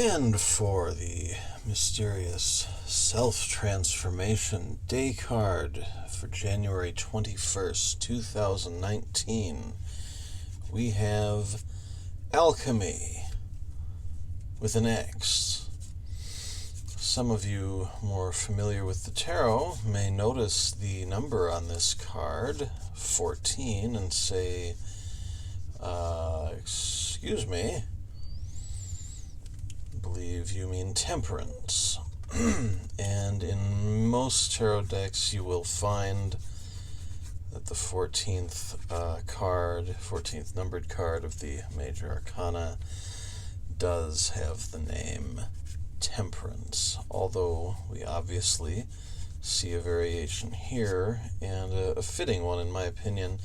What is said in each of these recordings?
And for the mysterious self-transformation day card for January 21st, 2019, we have Alxemy with an X. Some of you more familiar with the tarot may notice the number on this card, 14, and say, excuse me, I believe you mean Temperance. And in most tarot decks you will find that the 14th card, 14th numbered card of the Major Arcana does have the name Temperance, although we obviously see a variation here, and a fitting one in my opinion.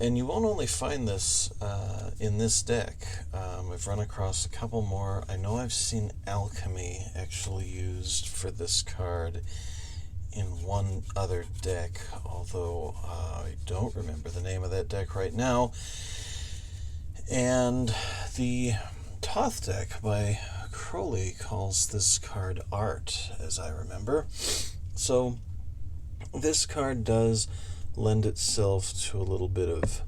And you won't only find this in this deck. I've run across a couple more. I know I've seen Alxemy actually used for this card in one other deck, although I don't remember the name of that deck right now. And the Toth deck by Crowley calls this card Art, as I remember. So this card does lend itself to a little bit of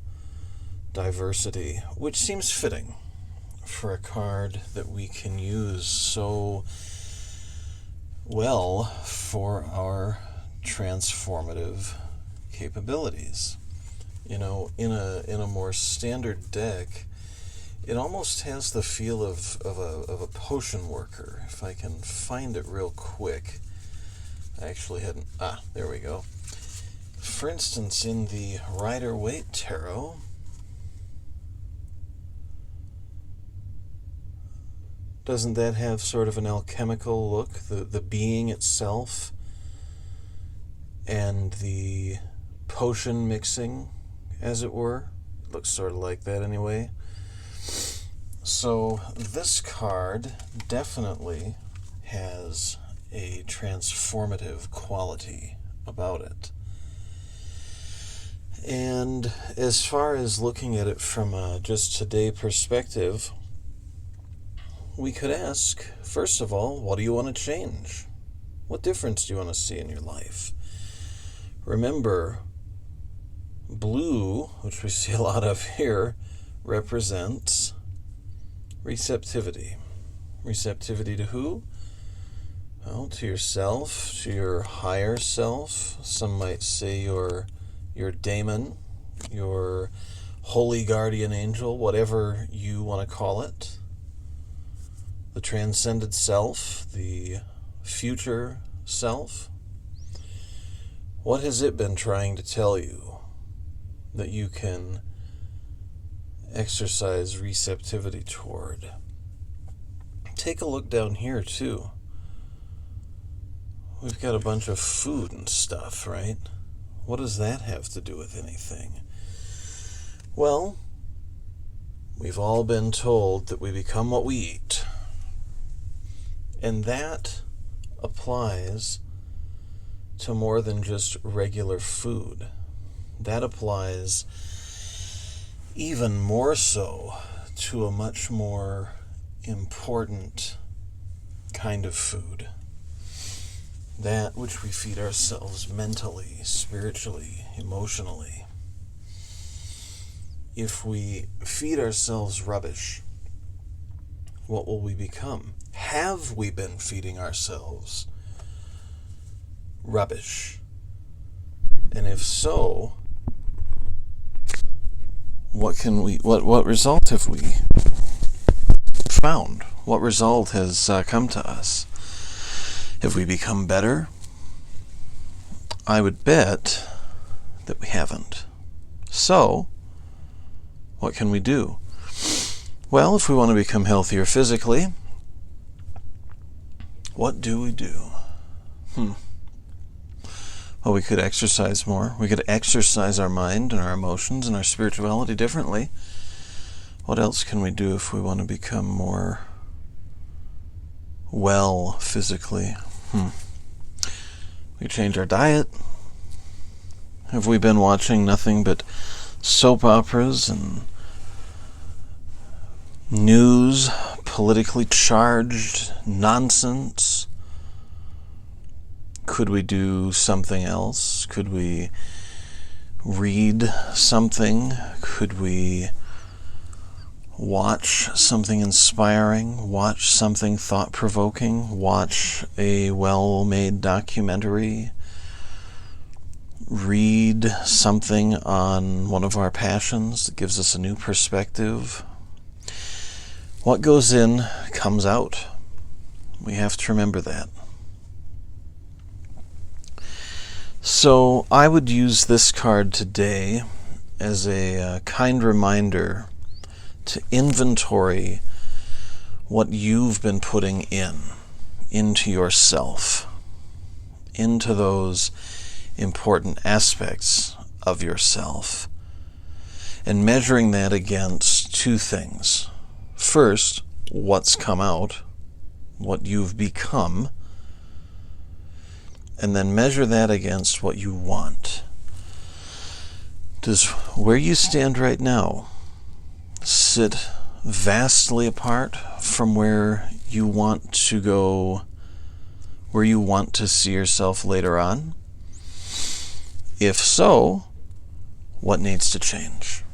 diversity, which seems fitting for a card that we can use so well for our transformative capabilities. You know, in a more standard deck, it almost has the feel of a potion worker. If I can find it real quick. I actually hadn't... there we go. For instance, in the Rider-Waite Tarot, doesn't that have sort of an alchemical look? The being itself and the potion mixing, as it were. It looks sort of like that anyway. So this card definitely has a transformative quality about it. And as far as looking at it from a just today perspective, we could ask, first of all, what do you want to change? What difference do you want to see in your life? Remember, blue, which we see a lot of here, represents receptivity. Receptivity to who? Well, to yourself, to your higher self. Some might say your daemon, your holy guardian angel, whatever you want to call it. The transcended self, the future self. What has it been trying to tell you that you can exercise receptivity toward? Take a look down here too. We've got a bunch of food and stuff, right? What does that have to do with anything? Well, we've all been told that we become what we eat. And that applies to more than just regular food. That applies even more so to a much more important kind of food. That which we feed ourselves mentally, spiritually, emotionally. If we feed ourselves rubbish, what will we become? Have we been feeding ourselves rubbish? And if so, what result have we found? What result has come to us? Have we become better? I would bet that we haven't. So, what can we do? Well, if we want to become healthier physically, what do we do? Well, we could exercise more. We could exercise our mind and our emotions and our spirituality differently. What else can we do if we want to become more well physically? We change our diet. Have we been watching nothing but soap operas and news politically charged nonsense? Could we do something else? Could we read something? Could we watch something inspiring? Watch something thought-provoking? Watch a well-made documentary? Read something on one of our passions that gives us a new perspective? What goes in comes out. We have to remember that. So I would use this card today as a kind reminder to inventory what you've been putting into yourself, into those important aspects of yourself, and measuring that against two things. First, what's come out, what you've become, and then measure that against what you want. Does where you stand right now sit vastly apart from where you want to go, where you want to see yourself later on? If so, what needs to change?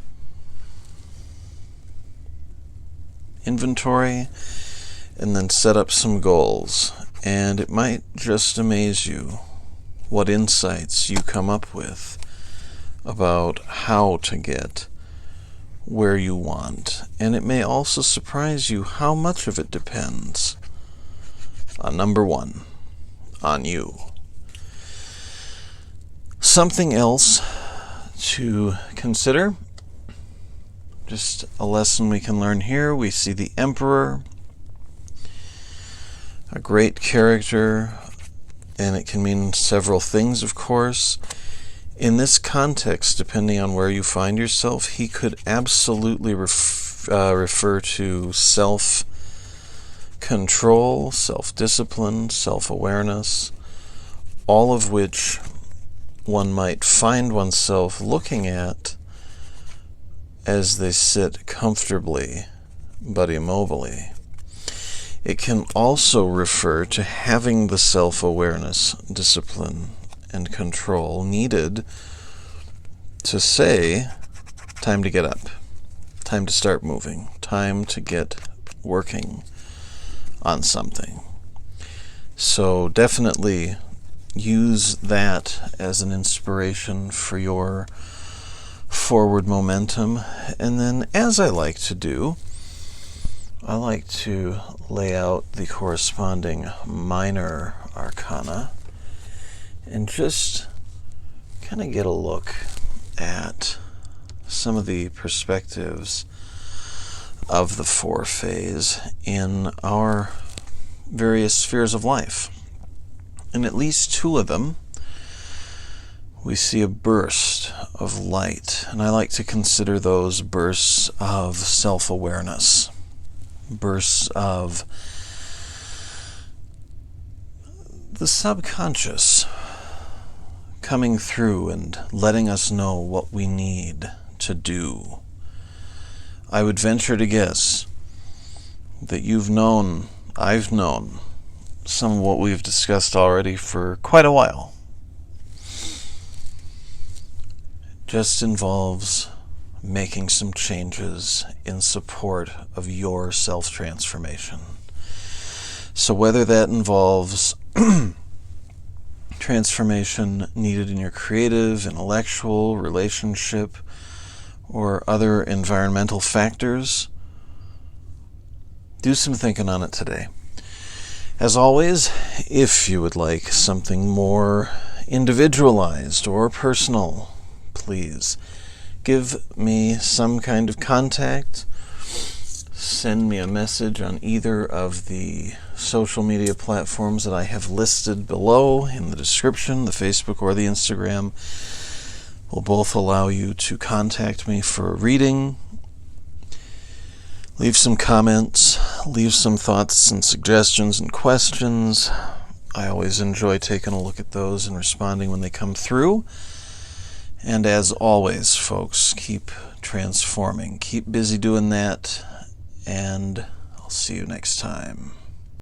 Inventory, and then set up some goals. And it might just amaze you what insights you come up with about how to get where you want. And it may also surprise you how much of it depends on number one, on you. Something else to consider, just a lesson we can learn here. We see the Emperor, a great character, and it can mean several things, of course. In this context, depending on where you find yourself, he could absolutely refer to self-control, self-discipline, self-awareness, all of which one might find oneself looking at as they sit comfortably but immobily. It can also refer to having the self-awareness, discipline, and control needed to say, time to get up, time to start moving, time to get working on something. So definitely use that as an inspiration for your forward momentum. And then, as I like to do, I like to lay out the corresponding minor arcana and just kind of get a look at some of the perspectives of the four phase in our various spheres of life. In at least two of them, we see a burst of light, and I like to consider those bursts of self-awareness, bursts of the subconscious coming through and letting us know what we need to do. I would venture to guess that I've known some of what we've discussed already for quite a while. It just involves making some changes in support of your self-transformation. So whether that involves transformation needed in your creative, intellectual, relationship, or other environmental factors, do some thinking on it today. As always, if you would like something more individualized or personal, please give me some kind of contact. Send me a message on either of the social media platforms that I have listed below in the description. The Facebook or the Instagram will both allow you to contact me for a reading. Leave some comments, leave some thoughts and suggestions and questions. I always enjoy taking a look at those and responding when they come through. And as always, folks, keep transforming. Keep busy doing that, and I'll see you next time.